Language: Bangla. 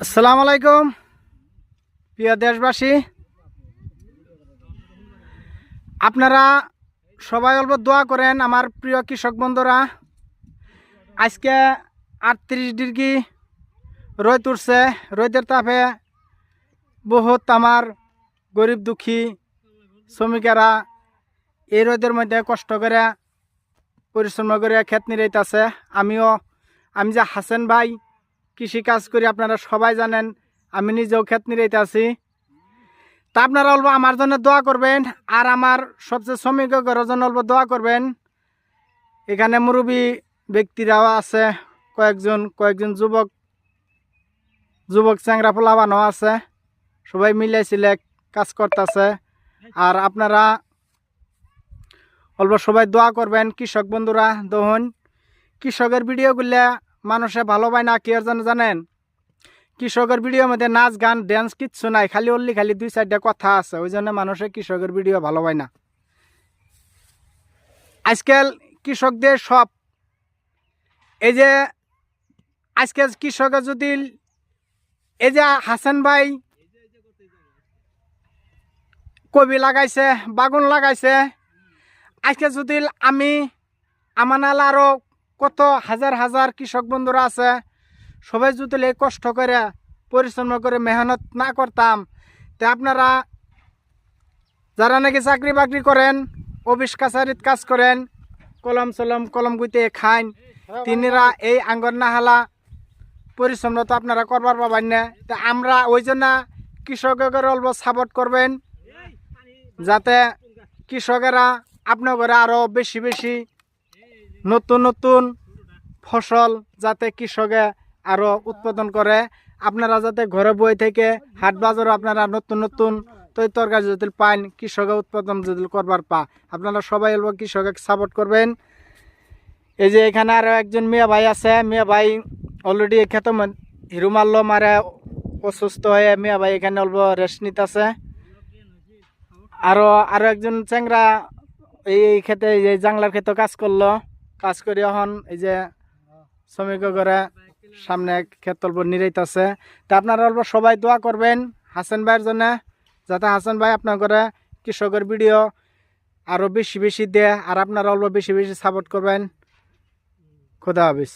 আসসালামু আলাইকুম প্রিয় দেশবাসী, আপনারা সবাই অল্প দোয়া করেন। আমার প্রিয় কৃষক বন্ধুরা, আজকে 38 ডিগ্রি রোদ উঠছে। রোদের তাপে বহুত আমার গরিব দুঃখী শ্রমিকেরা এই রোদের মধ্যে কষ্ট করে পরিশ্রম করে ক্ষেত নিরাইতেছে। আমি যে হাসেন ভাই কৃষি কাজ করি, আপনারা সবাই জানেন। আমি নিজেও ক্ষেত নিরাইতেছি। তা আপনারা অল্প আমার জন্য দোয়া করবেন, আর আমার সবচেয়ে শ্রমিকের জন্য অল্প দোয়া করবেন। এখানে মুরব্বী ব্যক্তিরাও আছে, কয়েকজন যুবক চ্যাংরা পোলাবানও আছে। সবাই মিলে কাজ করতেছে। আর আপনারা অল্প সবাই দোয়া করবেন। কৃষক বন্ধুরা দহন কৃষকের ভিডিওগুলো মানুষে ভালো পায় না, কি আর জানেন? কৃষকের ভিডিওর মধ্যে নাচ গান ড্যান্স কিচ্ছু নাই, খালি 2-4টা কথা আছে। ওই জন্য মানুষে কৃষকের ভিডিও ভালো পায় না। আজকাল কৃষকদের সব এই যে আজকে কৃষকের যদি এই যে হাসান ভাই কবি লাগাইছে, বাগুন লাগাইছে, আজকে যদি আমার নালা আরো কত হাজার হাজার কৃষক বন্ধুরা আছে, সবাই যদি এই কষ্ট করে পরিশ্রম করে মেহনত না করতাম, তা আপনারা যারা নাকি চাকরি বাকরি করেন, অফিস কাছারিত কাজ করেন, কলম গুইতে খান, তিনিরা এই আঙ্গর নাহালা পরিশ্রম তো আপনারা করবার পাবেন না। তা আমরা ওই জন্য কৃষকের অল্প সাপোর্ট করবেন, যাতে কৃষকেরা আপনার ঘরে আরো বেশি বেশি নতুন ফসল যাতে কৃষকে আরো উৎপাদন করে। আপনারা যাতে ঘরে বই থেকে হাট বাজারও আপনারা নতুন তরকারি যদি পান, কৃষকে উৎপাদন যদি করবার আপনারা সবাই অল্প কৃষকে সাপোর্ট করবেন। এই যে এখানে আরো একজন মিয়া ভাই আছে। মিয়া ভাই অলরেডি খেতে হিরো মারলো, মারে অসুস্থ হয়ে মিয়া ভাই এখানে অল্প রেস্ট নিতেছে। আরো একজন চ্যাংরা এই খেতে এই জাংলার খেতে কাজ করি এখন এই যে শ্রমিক করে সামনে ক্ষেত অল্প নিরাইতেছে। তা আপনারা অল্প সবাই দোয়া করবেন হাসান ভাইয়ের জন্য, যাতে হাসান ভাই আপনার করে কৃষকের ভিডিও আরো বেশি বেশি দেয়, আর আপনারা অল্প বেশি বেশি সাপোর্ট করবেন। খোদা হাফেজ।